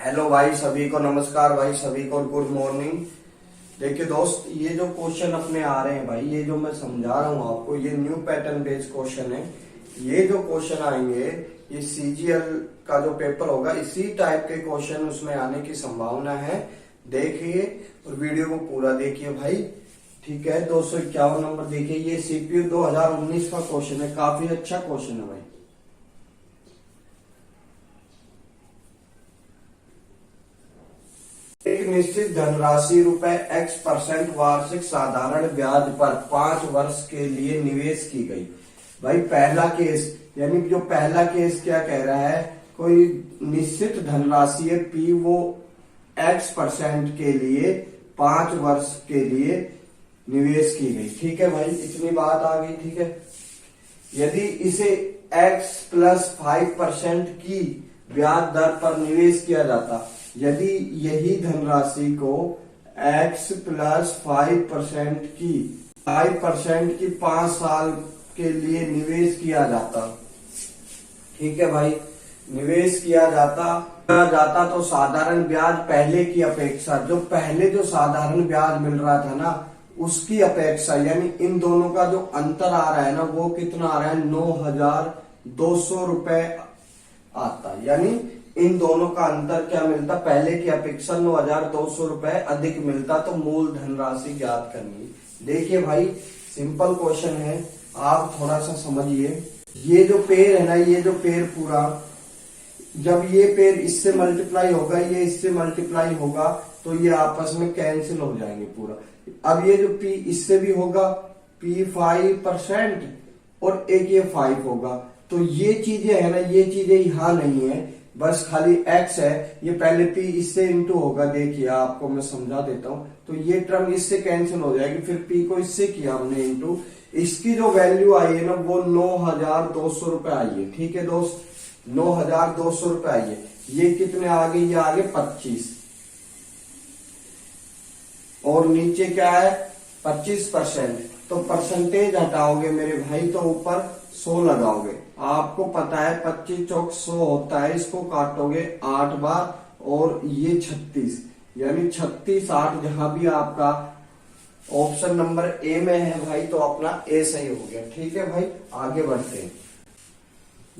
Hello भाई, सभी को नमस्कार भाई, सभी को गुड मॉर्निंग। देखिए दोस्त, ये जो क्वेश्चन अपने आ रहे हैं भाई, ये जो मैं समझा रहा हूँ आपको, ये न्यू पैटर्न बेस्ड क्वेश्चन है। ये जो क्वेश्चन आएंगे, ये सीजीएल का जो पेपर होगा, इसी टाइप के क्वेश्चन उसमें आने की संभावना है। देखिए और वीडियो को पूरा देखिए भाई, ठीक है। 251 नंबर देखिए, ये सीपीयू 2019 का क्वेश्चन है, काफी अच्छा क्वेश्चन है भाई। एक निश्चित धनराशि रुपए X% वार्षिक साधारण ब्याज पर 5 वर्ष के लिए निवेश की गई। भाई पहला केस, यानी जो पहला केस क्या कह रहा है, कोई निश्चित धनराशि है P, वो X% के लिए 5 वर्ष के लिए निवेश की गई। ठीक है भाई, इतनी बात आ गई। ठीक है, यदि इसे X + 5% की ब्याज दर पर निवेश किया जाता, यदि यही धनराशि को X + 5% की 5 साल के लिए निवेश किया जाता, ठीक है भाई, निवेश किया जाता तो साधारण ब्याज पहले की अपेक्षा, जो साधारण ब्याज मिल रहा था ना, उसकी अपेक्षा, यानी इन दोनों का जो अंतर आ रहा है ना, वो कितना आ रहा है, 9,200 रुपए आता। यानी इन दोनों का अंतर क्या मिलता, पहले की अपेक्षा 9,200 रुपए अधिक मिलता। तो मूल धनराशि ज्ञात करनी। देखिए भाई, सिंपल क्वेश्चन है, आप थोड़ा सा समझिए। ये जो पेड़ है ना, ये जो पेड़ पूरा, जब ये पेड़ इससे मल्टीप्लाई होगा, ये इससे मल्टीप्लाई होगा, तो ये आपस में कैंसिल हो जाएंगे पूरा। अब ये जो P इससे भी होगा, P 5% और एक ये 5 होगा। तो ये चीजें है ना, ये चीजें यहां नहीं है, बस खाली X है। ये पहले P इससे इंटू होगा, देखिए आपको मैं समझा देता हूं। तो ये टर्म इससे कैंसिल हो जाएगी, फिर P को इससे किया हमने इंटू, इसकी जो वैल्यू आई है ना, वो 9,200 रुपए आई है। ठीक है दोस्त, 9,200 रुपए आई है। ये कितने आगे, ये आगे 25, और नीचे क्या है 25%। तो परसेंटेज हटाओगे मेरे भाई, तो ऊपर 100 लगाओगे। आपको पता है 25 चौक 100 होता है, इसको काटोगे 8 बार, और ये 36, यानी 36 8, जहां भी आपका ऑप्शन नंबर ए में है भाई, तो अपना ए सही हो गया। ठीक है भाई, आगे बढ़ते हैं।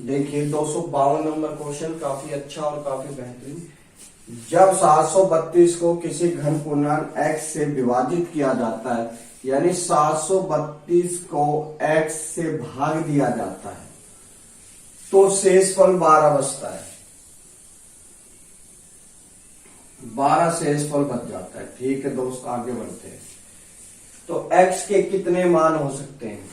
देखिए 252 नंबर क्वेश्चन, काफी अच्छा और काफी बेहतरीन। जब 732 को किसी घन पूर्णांक x से विभाजित किया जाता है, यानी 732 को x से भाग दिया जाता है, तो शेषफल 12 बचता है। 12 शेषफल बच जाता है। ठीक है दोस्त, आगे बढ़ते हैं। तो x के कितने मान हो सकते हैं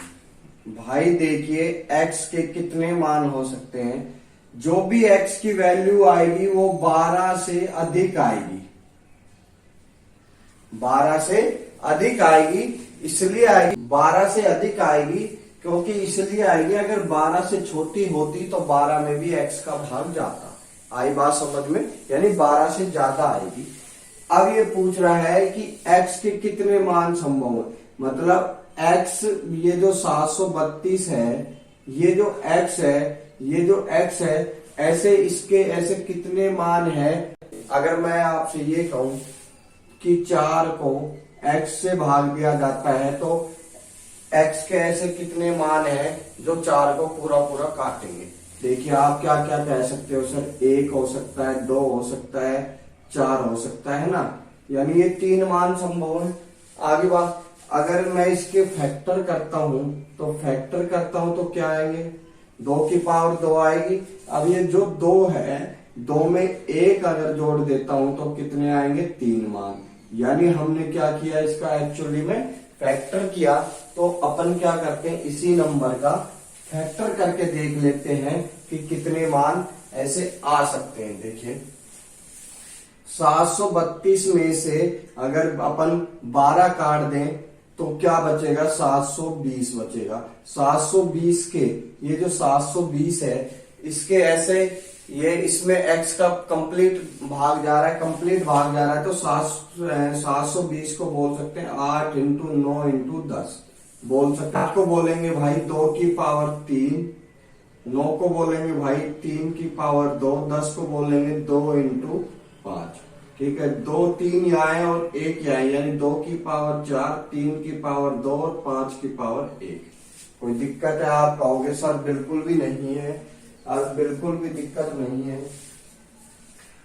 भाई? देखिए x के कितने मान हो सकते हैं, जो भी x की वैल्यू आएगी वो 12 से अधिक आएगी। 12 से अधिक आएगी, इसलिए आएगी 12 से अधिक आएगी, क्योंकि इसलिए आएगी, अगर 12 से छोटी होती तो 12 में भी x का भाग जाता। आई बात समझ में, यानी 12 से ज्यादा आएगी। अब ये पूछ रहा है कि x के कितने मान संभव है, मतलब x, ये जो 732 है, ये जो x है, ये जो x है, ऐसे इसके ऐसे कितने मान है। अगर मैं आपसे ये कहूं कि 4 को x से भाग दिया जाता है, तो x के ऐसे कितने मान है जो 4 को पूरा पूरा काटेंगे। देखिए आप क्या क्या कह सकते हो सर, 1 हो सकता है, 2 हो सकता है, 4 हो सकता है ना, यानी ये 3 मान संभव है। आगे बात, अगर मैं इसके फैक्टर करता हूं तो क्या आएंगे, 2 की पावर 2 आएगी। अब ये जो 2 है, 2 में 1 अगर जोड़ देता हूं तो कितने आएंगे, 3 मान। यानी हमने क्या किया, इसका एक्चुअली में फैक्टर किया। तो अपन क्या करते हैं, इसी नंबर का फैक्टर करके देख लेते हैं कि कितने मान ऐसे आ सकते हैं। देखिए 732 में से अगर अपन 12 काट दें तो क्या बचेगा, 720 बचेगा। 720 के, ये जो 720 है, इसके ऐसे, ये इसमें x का कंप्लीट भाग जा रहा है, तो 720 को बोल सकते हैं 8 × 9 × 10 बोल सकते हैं। 8 को बोलेंगे भाई 2 की पावर 3, 9 को बोलेंगे भाई 3 की पावर 2, 10 को बोलेंगे 2 × ठीक है, 2 3 यहाँ है और 1 यहाँ है, यानी 2 की पावर 4, 3 की पावर 2 और 5 की पावर 1। कोई दिक्कत है? आप कहोगे सर बिल्कुल भी नहीं है, अब बिल्कुल भी दिक्कत नहीं है।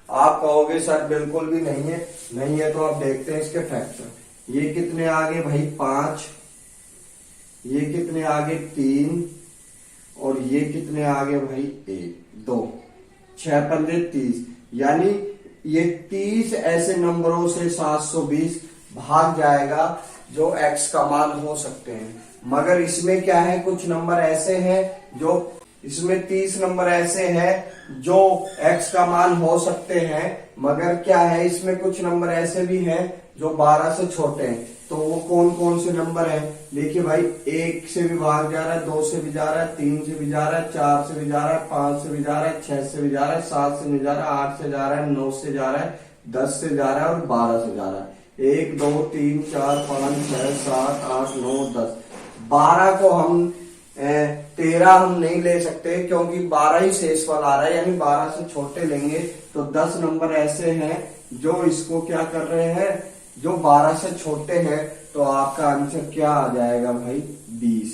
आप कहोगे सर बिल्कुल भी नहीं है, नहीं है तो आप देखते हैं इसके फैक्टर। ये कितने आगे भाई 5, ये कितने आगे 3, और ये कितने आगे भाई 1 2, 6 पंजे 30, यानी ये 30 ऐसे नंबरों से 720 भाग जाएगा जो x का मान हो सकते हैं। मगर इसमें क्या है, कुछ नंबर ऐसे हैं जो, इसमें 30 नंबर ऐसे हैं जो x का मान हो सकते हैं, मगर क्या है इसमें कुछ नंबर ऐसे भी हैं जो 12 से छोटे हैं। तो वो कौन कौन से नंबर हैं? देखिए भाई, 1 से भी भाग जा रहा है, 2 से भी जा रहा है, 3 से भी जा रहा है, 4 से भी जा रहा है, 5 से भी जा रहा है, 6 से भी जा रहा है, 7 से भी जा रहा है, 8 से जा रहा है, 9 से जा रहा है, 10 से जा रहा है और 12 से जा रहा है। 1 2 3 4 5 6 7 8 9 10, 12 को हम 13 हम नहीं ले सकते क्योंकि 12 ही शेषफल आ रहा है, यानी 12 से छोटे लेंगे। तो 10 नंबर ऐसे हैं जो इसको क्या कर रहे हैं, जो 12 से छोटे हैं। तो आपका आंसर क्या आ जाएगा भाई 20।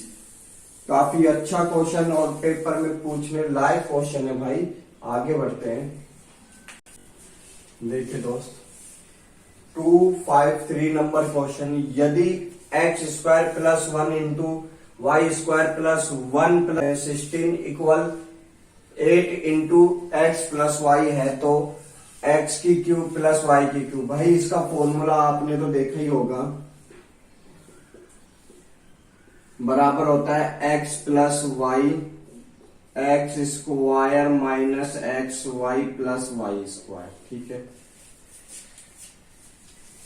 काफी अच्छा क्वेश्चन और पेपर में पूछने लायक क्वेश्चन है भाई। आगे बढ़ते हैं। देखिए दोस्त, 253 नंबर क्वेश्चन, यदि x square plus 1 into y square plus 1 plus 16 equal 8 into x plus y है तो x की क्यूब प्लस वाई की क्यूब। भाई इसका फॉर्मूला आपने तो देखा ही होगा, बराबर होता है x plus y x square minus x y plus y square. ठीक है,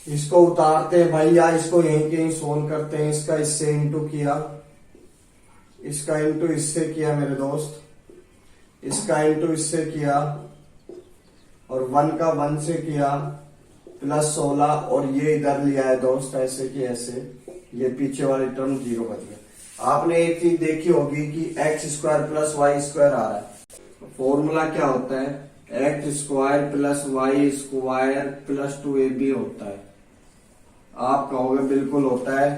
इसको उतारते हैं भाई, या इसको यहीं कहीं सोल्व करते हैं। इसका इससे इंटू किया, इसका इंटू इससे किया मेरे दोस्त, इसका इंटू इससे किया, और 1 का 1 से किया, प्लस 16, और ये इधर लिया है दोस्त ऐसे कि ऐसे, ये पीछे वाली टर्म 0 बच गया। आपने एक चीज देखी होगी कि x square plus y square आ रहा है। फॉर्मूला क्या होता है, x square plus y square plus 2ab होता है। आप कहोगे बिल्कुल होता है,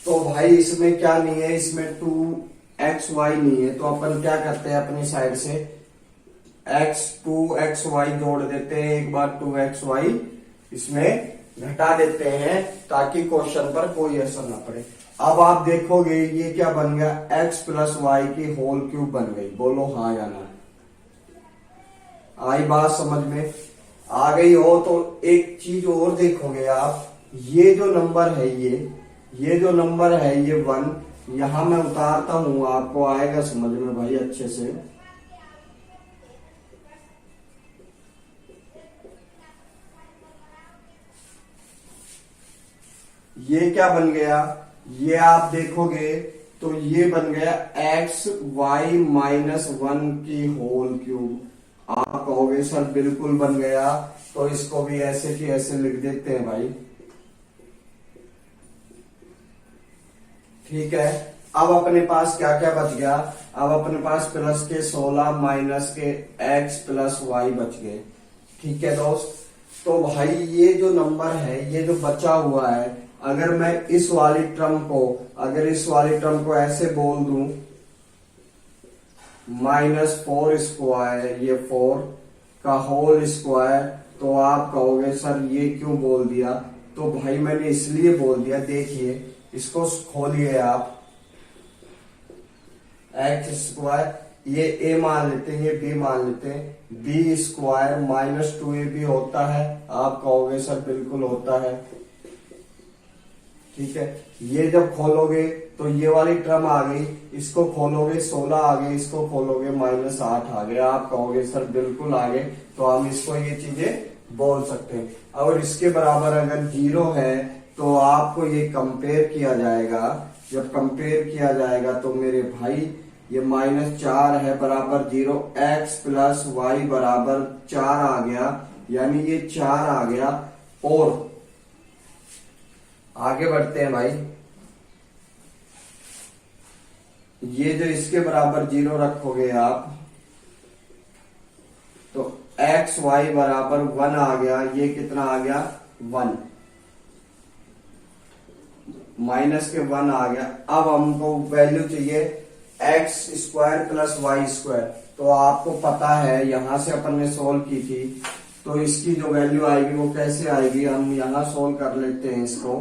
तो भाई इसमें क्या नहीं है, इसमें 2xy नहीं है, तो अपन क्या करते हैं अपनी साइड से 2xy जोड़ देते हैं, एक बार 2xy इसमें घटा देते हैं ताकि क्वेश्चन पर कोई असर ना पड़े। अब आप देखोगे ये क्या बन गया, x प्लस वाई की होल क्यूब बन गई। बोलो हाँ या ना। आई बात समझ में आ गई हो तो एक चीज और देखोगे आप, ये जो नंबर है ये जो नंबर है ये 1, यहां मैं उतारता हूं, आपको आएगा समझ में भाई अच्छे से। ये क्या बन गया, ये आप देखोगे तो ये बन गया एक्स वाई माइनस 1 की होल क्यूब। आप कहोगे सर बिल्कुल बन गया, तो इसको भी ऐसे की ऐसे लिख देते हैं भाई। ठीक है, अब अपने पास क्या क्या बच गया, अब अपने पास प्लस के 16 माइनस के x प्लस वाई बच गए। ठीक है दोस्त, तो भाई ये जो नंबर है, ये जो बचा हुआ है, अगर मैं इस वाली टर्म को ऐसे बोल दूं -4 स्क्वायर, ये 4 का होल स्क्वायर, तो आप कहोगे सर ये क्यों बोल दिया, तो भाई मैंने इसलिए बोल दिया, देखिए इसको खोलिए आप, एक्स स्क्वायर, ये a मान लेते हैं, ये b मान लेते हैं, b स्क्वायर माइनस 2ab होता है। आप कहोगे सर बिल्कुल होता है। ठीक है, ये जब खोलोगे तो ये वाली टर्म आ गई, इसको खोलोगे 16 आ गए, इसको खोलोगे -8 आ गया। आप कहोगे सर बिल्कुल आ गए, तो हम इसको ये चीजें बोल सकते हैं। और इसके बराबर अगर 0 है तो आपको ये कंपेयर किया जाएगा। जब कंपेयर किया जाएगा तो मेरे भाई ये -4 है बराबर 0, x प्लस वाई बराबर 4 आ गया, यानी ये 4 आ गया। और आगे बढ़ते हैं भाई, ये जो इसके बराबर 0 रखोगे आप, तो एक्स वाई बराबर 1 आ गया, ये कितना आ गया 1, माइनस के 1 आ गया। अब हमको वैल्यू चाहिए x square plus y square. तो आपको पता है यहां से अपन ने सोल्व की थी, तो इसकी जो वैल्यू आएगी वो कैसे आएगी, हम यहां सोल्व कर लेते हैं इसको।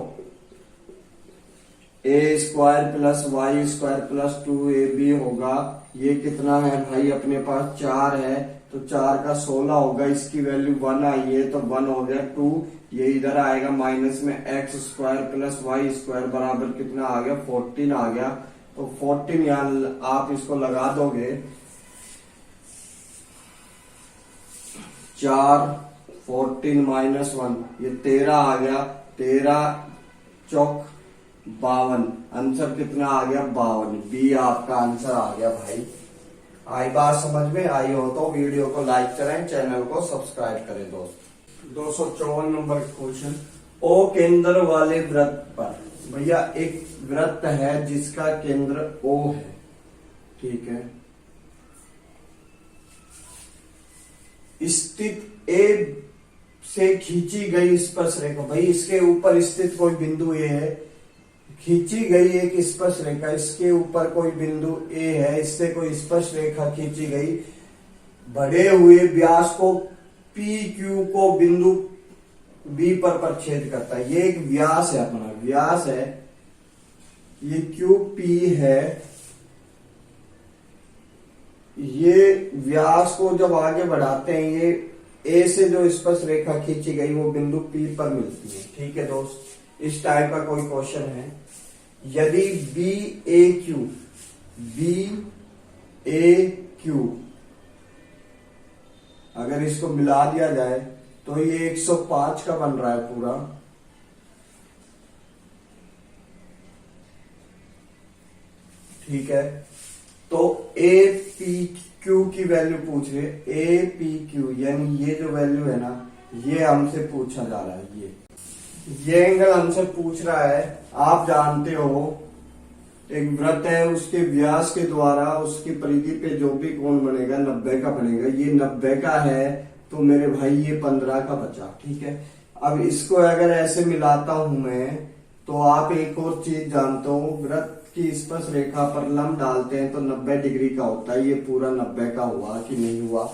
A square plus y square plus 2ab होगा, ये कितना है भाई अपने पास 4 है, तो 4 का 16 होगा, इसकी वैल्यू 1 आई है तो 1 हो गया 2, ये इधर आएगा माइनस में x square plus y square बराबर कितना आ गया 14 आ गया। तो 14 यहां आप इसको लगा दोगे, 4 14 माइनस 1 ये 13 आ गया, 13 चौक 52, आंसर कितना आ गया 52, बी आपका आंसर आ गया भाई। आई बात समझ में आई हो तो वीडियो को लाइक करें, चैनल को सब्सक्राइब करें दोस्त। 254 नंबर क्वेश्चन, ओ केंद्र वाले वृत्त पर, भैया एक वृत्त है जिसका केंद्र ओ है, ठीक है, स्थित ए से खींची गई स्पर्श रेखा, भाई इसके ऊपर स्थित कोई बिंदु ए है, खींची गई एक स्पर्श रेखा, इसके ऊपर कोई बिंदु ए है, इससे कोई स्पर्श रेखा खींची गई, बढ़े हुए व्यास को पी क्यू को बिंदु बी पर परिच्छेद करता है। ये एक व्यास है, अपना व्यास है, ये क्यू पी है, ये व्यास को जब आगे बढ़ाते हैं, ये ए से जो स्पर्श रेखा खींची गई वो बिंदु पी पर मिलती है, ठीक है दोस्त। इस टाइप का कोई क्वेश्चन है, यदि बी ए क्यू अगर इसको मिला दिया जाए तो ये 105 का बन रहा है पूरा, ठीक है। तो ए पी क्यू की वैल्यू पूछ रहे, ए पी क्यू यानी ये जो वैल्यू है ना, ये हमसे पूछा जा रहा है, ये एंगल हमसे पूछ रहा है। आप जानते हो एक वृत्त है, उसके व्यास के द्वारा उसकी परिधि पे जो भी कोण बनेगा 90 का बनेगा, ये 90 का है, तो मेरे भाई ये 15 का बचा, ठीक है। अब इसको अगर ऐसे मिलाता हूं मैं, तो आप एक और चीज जानते हो, वृत्त की स्पर्श रेखा पर लंब डालते हैं तो 90 डिग्री का होता है, ये पूरा 90 का हुआ कि नहीं हुआ।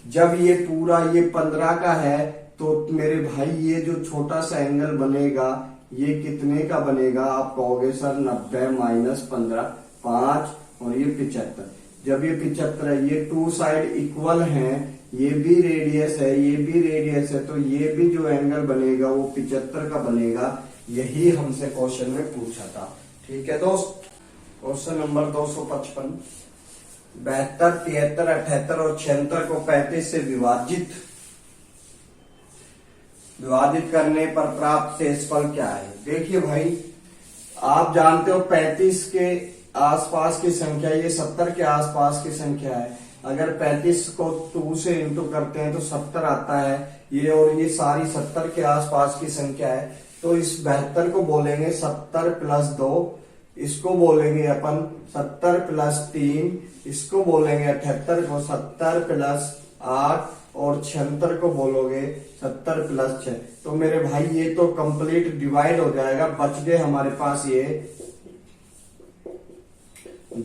जब ये पूरा ये 15 का है, तो मेरे भाई ये जो छोटा सा एंगल बनेगा ये कितने का बनेगा, आप कहोगे सर 90 माइनस 15 5 और ये 75। जब ये 75 है, ये टू साइड इक्वल हैं, ये भी रेडियस है, ये भी रेडियस है, तो ये भी जो एंगल बनेगा वो 75 का बनेगा। यही हमसे क्वेश्चन में पूछा था, ठीक है दोस्त। क्वेश्चन नंबर 255, 72 73 78 और 76 को 35 से विभाजित करने पर प्राप्त शेषफल क्या है। देखिए भाई, आप जानते हो 35 के आसपास की संख्या, ये 70 के आसपास की संख्या है। अगर 35 को 2 से इंटू करते हैं तो 70 आता है, ये और ये सारी 70 के आसपास की संख्या है। तो इस 72 को बोलेंगे 70 प्लस 2, इसको बोलेंगे अपन 70 प्लस 3, इसको बोलेंगे 78 को 70 प्लस 8 और 76 को बोलोगे 70 प्लस 6। तो मेरे भाई ये तो कंप्लीट डिवाइड हो जाएगा, बच गए हमारे पास ये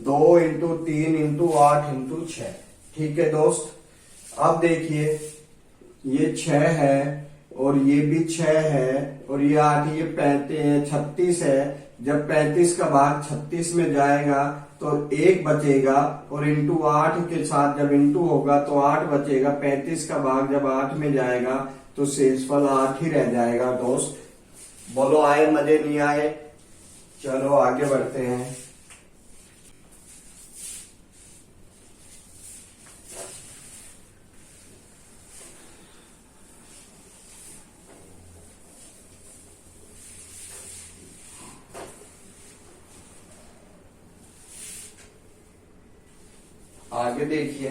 2 इंटू 3 इंटू 8 इंटू 6, ठीक है दोस्त। अब देखिए ये 6 है और ये भी 6 है और ये 8, ये 36 है। जब 35 का भाग 36 में जाएगा तो 1 बचेगा और इंटू 8 के साथ जब इंटू होगा तो 8 बचेगा। 35 का भाग जब 8 में जाएगा तो शेषफल 8 ही रह जाएगा दोस्त। बोलो आए मजे नहीं आए? चलो आगे बढ़ते हैं। आगे देखिए,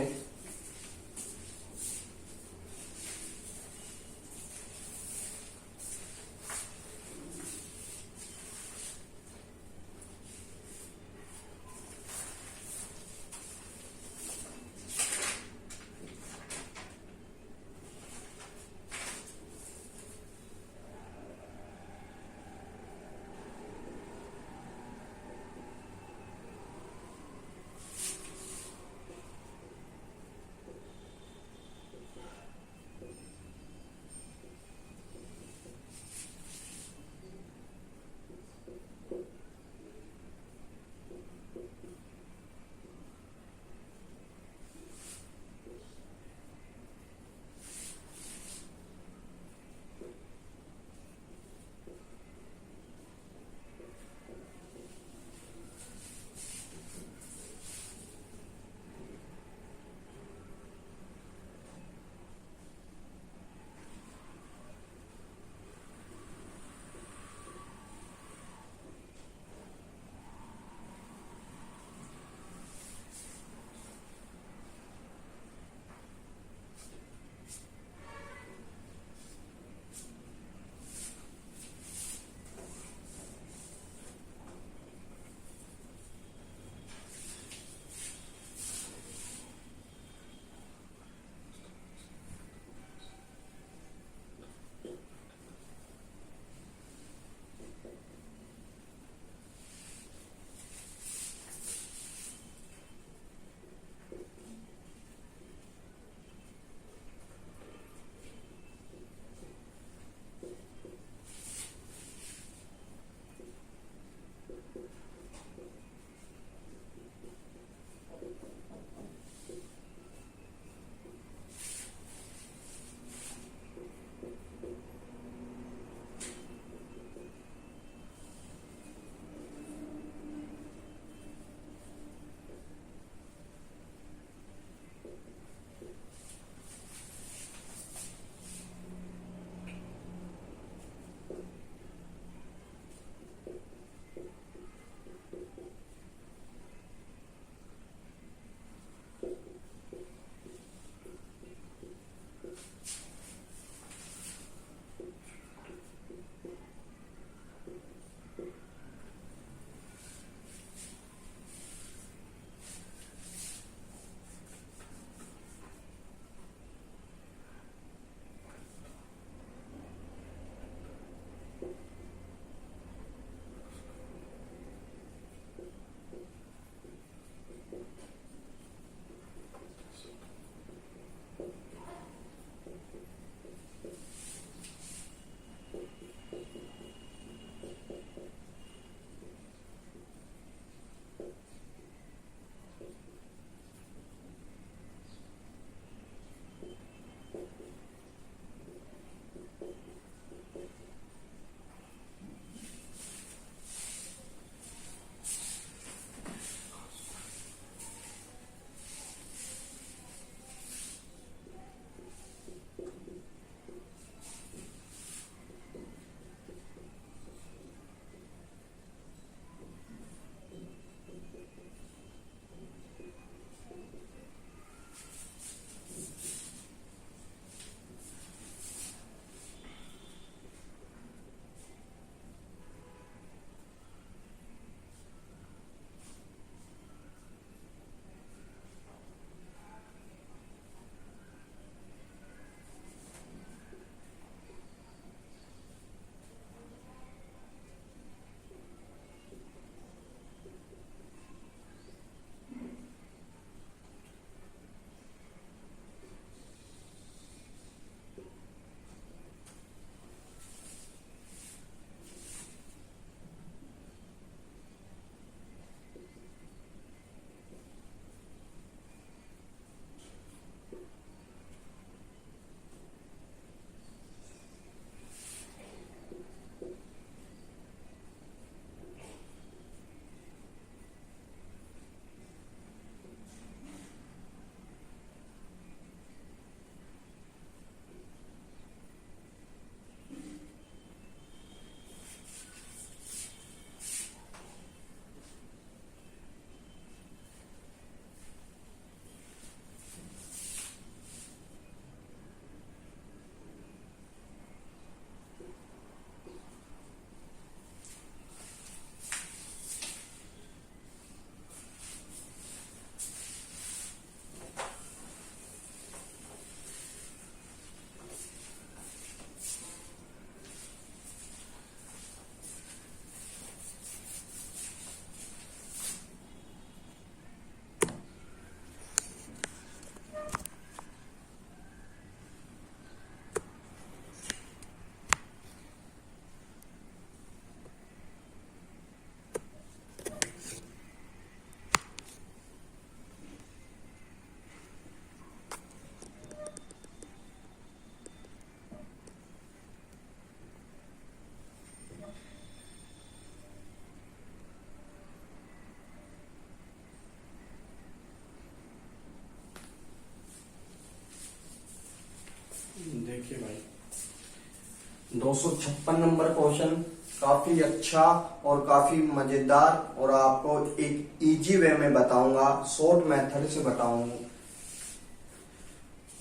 256 नंबर क्वेश्चन काफी अच्छा और काफी मजेदार, और आपको एक इजी वे में बताऊंगा, शॉर्ट मेथड से बताऊंगा।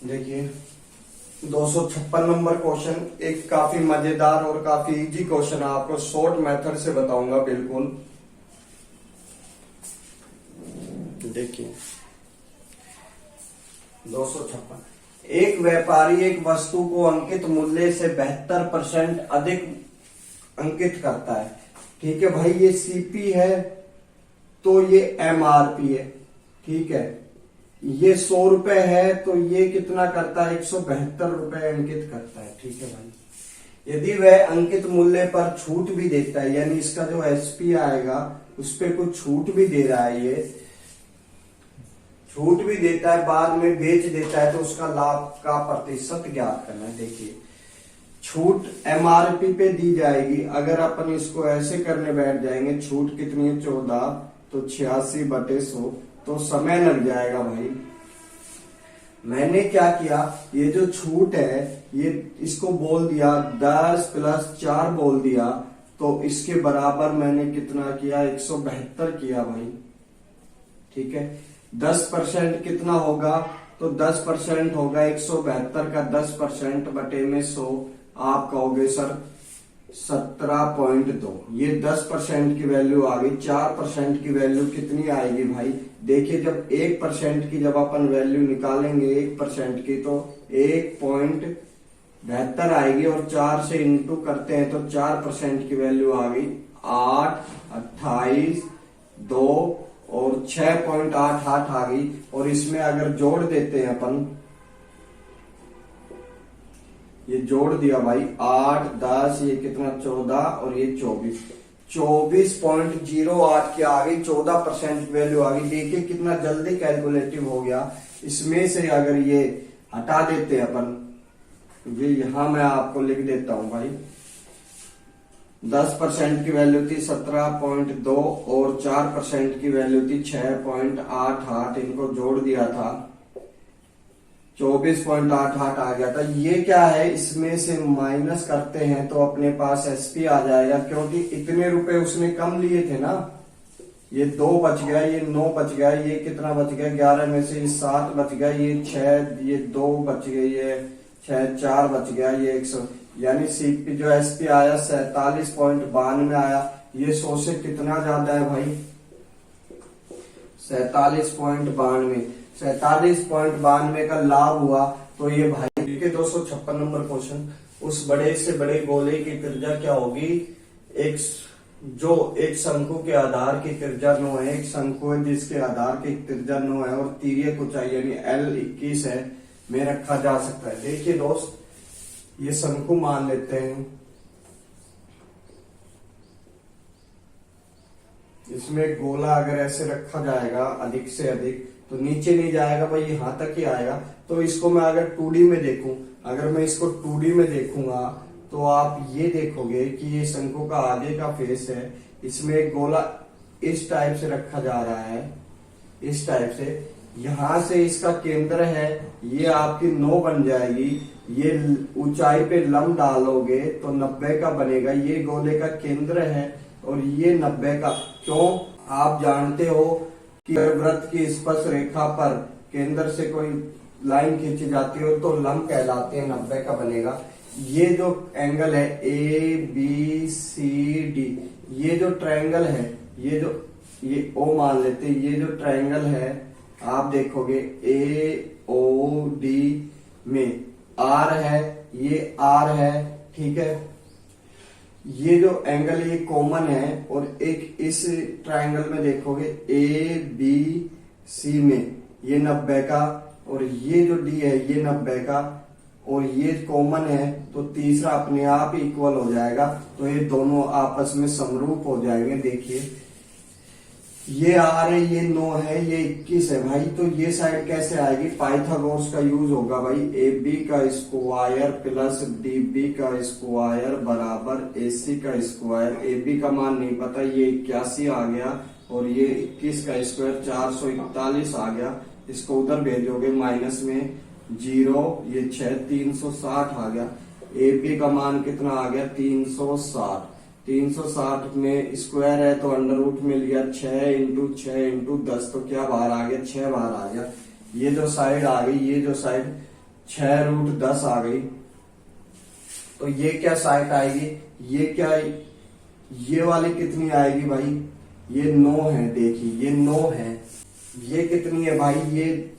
देखिए 256 नंबर क्वेश्चन एक काफी मजेदार और काफी इजी क्वेश्चन है, आपको शॉर्ट मेथड से बताऊंगा बिल्कुल। देखिए 256, एक व्यापारी एक वस्तु को अंकित मूल्य से 72% अधिक अंकित करता है। ठीक है भाई, ये सीपी है तो ये एमआरपी है। ठीक है, ये 100 रुपए है तो ये कितना करता है, 172 रुपए अंकित करता है। ठीक है भाई, यदि वह अंकित मूल्य पर छूट भी देता है, यानी इसका जो एसपी आएगा उस पर कुछ छूट भी दे रहा है, ये छूट भी देता है, बाद में बेच देता है, तो उसका लाभ का प्रतिशत ज्ञात करना है। देखिए छूट एमआरपी पे दी जाएगी, अगर अपन इसको ऐसे करने बैठ जाएंगे, छूट कितनी है 14, तो 86/100, तो समय लग जाएगा भाई। मैंने क्या किया, ये जो छूट है ये इसको बोल दिया 10 + 4 बोल दिया, तो इसके बराबर मैंने कितना किया, 172 किया भाई। ठीक है, 10% कितना होगा, तो 10% होगा 172 का 10% बटे में 100, आप कहोगे सर 17.2। ये 10% की वैल्यू आ गई। 4% की वैल्यू कितनी आएगी भाई, देखिए जब 1% की जब अपन वैल्यू निकालेंगे 1% की, तो 1.72 आएगी, और 4 से इंटू करते हैं तो 4% की वैल्यू आ गई 8, 28, 2 और 6.88 आ गई। और इसमें अगर जोड़ देते हैं अपन, ये जोड़ दिया भाई 8, 10, ये कितना 14 और ये 24.08 की आ गई, 14% वैल्यू आ गई। देखिए कितना जल्दी कैलकुलेटिव हो गया। इसमें से अगर ये हटा देते हैं अपन, ये यहां मैं आपको लिख देता हूं भाई, 10% की वैल्यू थी 17.2 और 4% की वैल्यू थी 6.88, इनको जोड़ दिया था 24.88 आ गया था। ये क्या है, इसमें से माइनस करते हैं तो अपने पास एसपी आ जाएगा, क्योंकि इतने रुपए उसने कम लिए थे ना। ये 2 बच गया, ये 9 बच गया, ये कितना बच गया 11 में से 7 बच गया, ये 6, ये 2 बच गए, ये 6, 4 बच गया, ये 100, यानी सीपी जो एसपी आया 47.92 आया। ये 100 से कितना ज्यादा है भाई, 47.92। 47.92 का लाभ हुआ। तो ये भाई के 256 नंबर क्वेश्चन, उस बड़े से बड़े गोले की त्रिज्या क्या होगी, एक शंकु के आधार की त्रिज्या 9 है, एक शंकु है जिसके आधार की त्रिज्या 9 है और तिर्यक ऊंचाई यानी L21 है, में रखा जा सकता है। देखिए दोस्त, ये शंकु मान लेते हैं, इसमें गोला अगर ऐसे रखा जाएगा अधिक से अधिक, तो नीचे नहीं जाएगा भाई, यहां तक ही आएगा। तो इसको मैं अगर 2D में देखूं, अगर मैं इसको 2D में देखूंगा, तो आप ये देखोगे कि ये शंकु का आगे का फेस है, इसमें एक गोला इस टाइप से रखा जा रहा है, इस टाइप से, यहां से इसका केंद्र है, ये आपकी 9 बन जाएगी। ये ऊंचाई पे लंब डालोगे तो 90 का बनेगा, ये गोले का केंद्र है, और ये 90 का। क्यों, आप जानते हो कि वृत्त की स्पर्श रेखा पर केंद्र से कोई लाइन खींची जाती है तो लंब कहलाते हैं, 90 का बनेगा। ये जो एंगल है ABCD, ये जो ट्रायंगल है, ये O मान लेते हैं, ये जो ट्रायंगल है आप देखोगे AOD में R है, ये R है। ठीक है, ये जो एंगल ये कॉमन है, और एक इस ट्रायंगल में देखोगे ABC में ये 90 का, और ये जो D है ये 90 का, और ये कॉमन है, तो तीसरा अपने आप इक्वल हो जाएगा, तो ये दोनों आपस में समरूप हो जाएंगे। देखिए ये R है, ये 9 है, ये 21 है भाई, तो ये साइड कैसे आएगी, पाइथागोरस का यूज होगा भाई, AB का स्क्वायर प्लस DB का स्क्वायर बराबर AC का स्क्वायर। AB का मान नहीं पता, ये 81 आ गया, और ये 21 का स्क्वायर 441 आ गया। इसको उधर भेजोगे माइनस में 0, ये 6, 360 आ गया। AP का मान कितना आ गया 360। 360 में स्क्वायर है तो अंडर रूट में लिया 6 इंटू 6 इंटू 10, तो क्या बाहर आ गया 6 बाहर आ गया। ये जो साइड आ गई, ये जो साइड 6 रूट 10 आ गई, तो ये क्या साइड आएगी, ये क्या, ये वाली कितनी आएगी भाई, ये 9 है। देखिए ये 9 है। ये कितनी है भाई, ये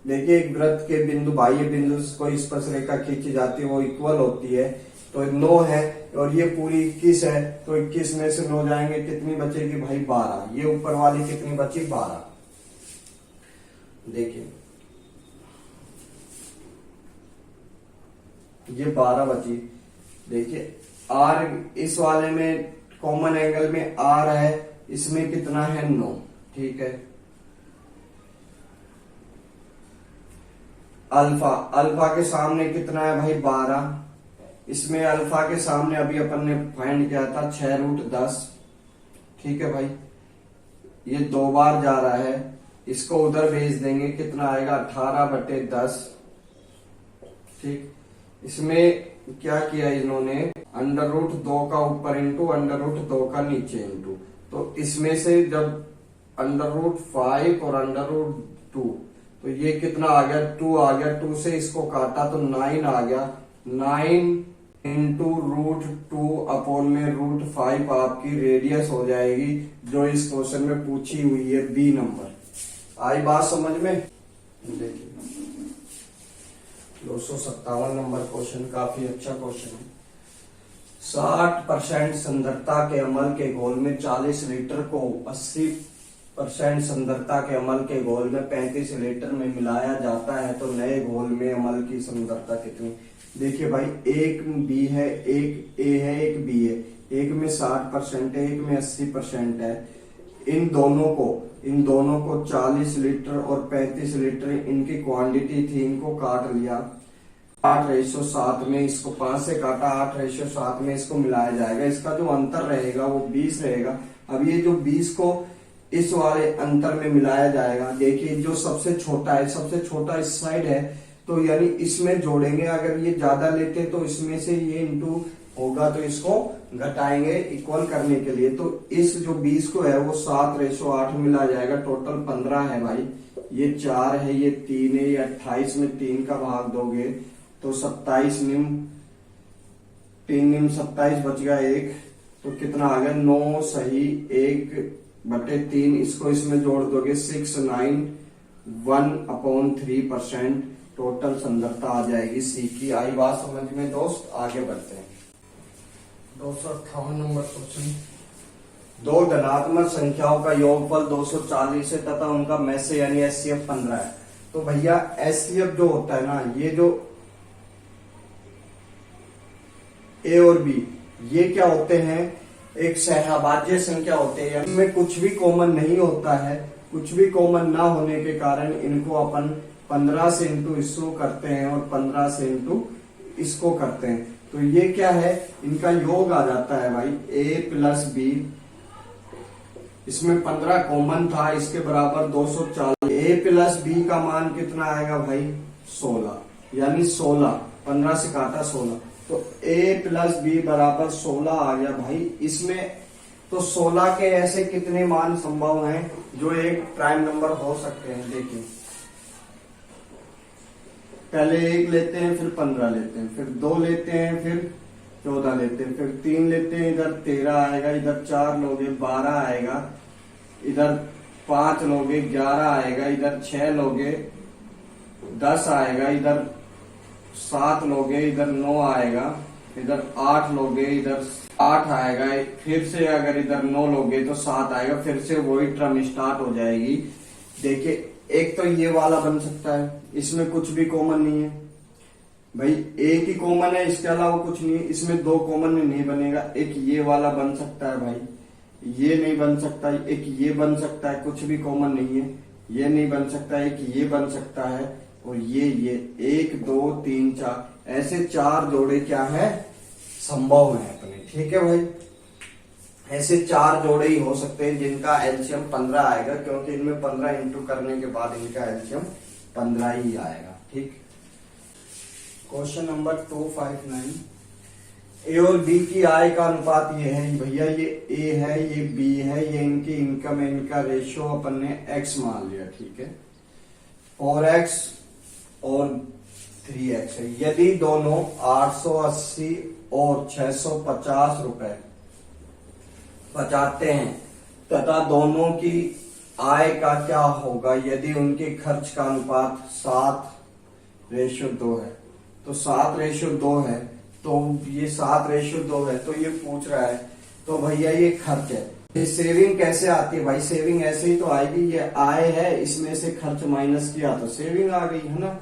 देखिए एक वृत्त के बिंदु, बाह्य बिंदु को स्पर्श रेखा खींची जाती है वो इक्वल होती है, तो 9 है। और ये पूरी 21 है, तो 21 में से 9 जाएंगे, कितनी बचेगी भाई 12। ये ऊपर वाली कितनी बची 12। देखिए ये 12 बची। देखिए R इस वाले में कॉमन एंगल में R है, इसमें कितना है 9, ठीक है। अल्फा, अल्फा के सामने कितना है भाई 12, इसमें अल्फा के सामने अभी अपन ने फाइंड किया था 6 रूट 10, ठीक है भाई। ये 2 बार जा रहा है, इसको उधर भेज देंगे, कितना आएगा 18/10, ठीक। इसमें क्या किया इन्होंने, अंडर रूट 2 का ऊपर इंटू अंडर रूट 2 का नीचे इंटू, तो इसमें से जब अंडर रूट 5 और अंडर रूट 2, तो ये कितना आ गया 2 आ गया। 2 से इसको काटा तो 9 आ गया। 9 इंटू रूट 2 अपॉन में रूट 5 आपकी रेडियस हो जाएगी, जो इस क्वेश्चन में पूछी हुई है बी नंबर। आई बात समझ में। देखिए 257 नंबर क्वेश्चन काफी अच्छा क्वेश्चन है। 60% सांद्रता के अम्ल के घोल में 40 लीटर को 80% सांद्रता के अम्ल के घोल में 35 लीटर में मिलाया जाता है, तो नए घोल में अम्ल की सांद्रता कितनी। देखिए भाई एक बी है, एक ए है, एक बी है। एक में 60% है, एक में 80% है। इन दोनों को 40 लीटर और 35 लीटर इनकी क्वांटिटी थी, इनको काट लिया 8:7 में, इसको 5 से काटा 8:7 में इसको मिलाया जाएगा। इसका जो अंतर रहेगा वो 20 रहेगा। अब ये जो 20 को इस वाले अंतर में मिलाया जाएगा। देखिए जो सबसे छोटा है, सबसे छोटा इस साइड है, तो यानी इसमें जोड़ेंगे। अगर ये ज्यादा लेते तो इसमें से ये इंटू होगा, तो इसको घटाएंगे इक्वल करने के लिए। तो इस जो 20 को है वो 7:8 मिला जाएगा। टोटल 15 है भाई। ये 4 है, ये 3 है, ये 28 में 3 का भाग दोगे तो 27 निम, 3 निम 27 बच गया 1, तो कितना आ गया 9 सही 1/3। इसको इसमें जोड़ दोगे 691/3%। टोटल सांद्रता आ जाएगी सी की। आई बात समझ में दोस्त। आगे बढ़ते हैं 258 नंबर क्वेश्चन। दो धनात्मक संख्याओं का योगफल 240 है तथा उनका मैसे यानी एचसीएफ 15 है। तो भैया एचसीएफ जो होता है ना, ये जो ए और बी ये क्या होते हैं, एक सहभाज्य संख्या होते हैं। इनमें कुछ भी कॉमन नहीं होता है। कुछ भी कॉमन ना होने के कारण इनको अपन 15 से इंटू इसको करते हैं और 15 से इंटू इसको करते हैं। तो ये क्या है, इनका योग आ जाता है भाई a प्लस बी। इसमें 15 कॉमन था, इसके बराबर 240। a प्लस बी का मान कितना आएगा भाई 16, यानी 16, 15 से काटा 16, तो a प्लस बी बराबर 16 आ गया भाई। इसमें तो 16 के ऐसे कितने मान संभव हैं जो एक प्राइम नंबर हो सकते हैं। देखिए पहले 1 लेते हैं, फिर 15 लेते हैं, फिर 2 लेते हैं, फिर 14 लेते हैं, फिर 3 लेते हैं, इधर 13 आएगा, इधर 4 लोगे 12 आएगा, इधर 5 लोगे 11 आएगा, इधर 6 लोगे 10 आएगा, इधर 7 लोगे, इधर 9 आएगा, इधर 8 लोगे, इधर 8 आएगा, फिर से अगर इधर 9 लोगे तो 7 आएगा, फिर से वही टर्म स्टार्ट हो जाएगी। देखिए एक तो ये वाला बन सकता है, इसमें कुछ भी कॉमन नहीं है भाई, एक ही कॉमन है, इसके अलावा कुछ नहीं है। इसमें 2 कॉमन में नहीं बनेगा। एक ये वाला बन सकता है भाई, ये नहीं बन सकता, एक ये बन सकता है, कुछ भी कॉमन नहीं है। ये नहीं बन सकता, एक ये बन सकता है, और ये 1 2 3 4 ऐसे 4 जोड़े क्या है संभव है अपने। ठीक है भाई, ऐसे 4 जोड़े ही हो सकते हैं जिनका एलसीएम 15 आएगा, क्योंकि इनमें 15 इंटू करने के बाद इनका एलसीएम 15 ही आएगा। ठीक, क्वेश्चन नंबर 259। ए और बी की आय का अनुपात ये है भैया, ये ए है, ये बी है, ये इनकी इनकम है, इनका रेशियो अपन ने एक्स मान लिया, ठीक है। 4x और 3x है। यदि दोनों 880 और 650 रुपए बचाते हैं तथा दोनों की आय का क्या होगा यदि उनके खर्च का अनुपात 7:2 है। तो 7:2 है, तो ये 7:2 है, तो ये पूछ रहा है तो भैया ये खर्च है। ये सेविंग कैसे आती है भाई? सेविंग ऐसे ही तो आएगी, ये आय है, इसमें से खर्च माइनस किया तो सेविंग आ गई, है ना।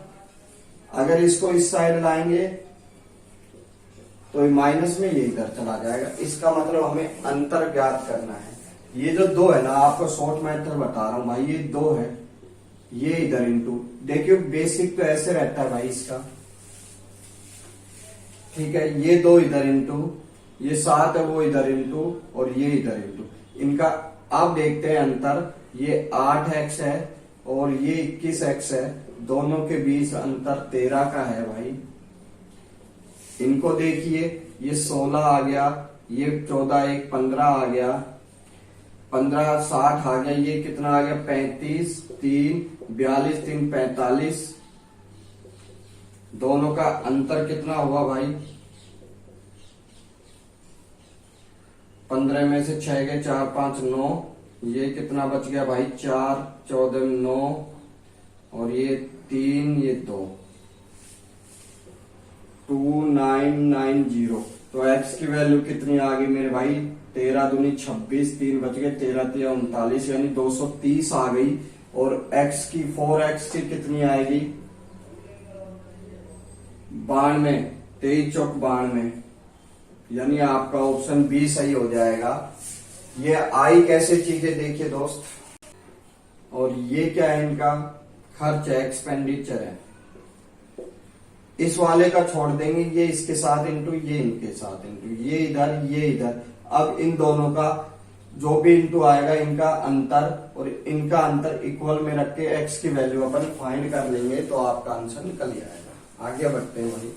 अगर इसको इस साइड लाएंगे तो माइनस में ये इधर चला जाएगा। इसका मतलब हमें अंतर ज्ञात करना है। ये जो 2 है ना, आपको शॉर्ट मेथड बता रहा हूं भाई, ये 2 है, ये इधर इंटू, देखियो बेसिक तो ऐसे रहता है भाई इसका, ठीक है। ये 2 इधर इंटू, ये 7 है वो इधर इंटू, और ये इधर इंटू। इनका अब देखते हैं अंतर, ये 8x है और ये 21x है, दोनों के बीच अंतर 13 का है भाई। इनको देखिए, ये 16 आ गया, ये 14 1 15 आ गया, 15 60 आ गया, ये कितना आ गया 35 3 42 3 45। दोनों का अंतर कितना हुआ भाई? 15 में से 6 गए, 4 5 9, ये कितना बच गया भाई 4 14 9, और ये 3 ये 2 2990। तो x की वैल्यू कितनी आ गई मेरे भाई? 13 दूनी 26, 3 बच गए, 13 3 39, यानी 230 आ गई। और x की 4x की कितनी आएगी? 92, 23 चौक 92, यानी आपका ऑप्शन बी सही हो जाएगा। ये आई कैसे चीजें देखिए दोस्त, और ये क्या है? इनका खर्च है, एक्सपेंडिचर है। इस वाले का छोड़ देंगे, ये इसके साथ इंटू, ये इनके साथ इंटू, ये इधर ये इधर। अब इन दोनों का जो भी इंटू आएगा, इनका अंतर और इनका अंतर इक्वल में रख के एक्स की वैल्यू अपन फाइंड कर लेंगे, तो आपका आंसर निकल जाएगा। आगे बढ़ते हैं भाई।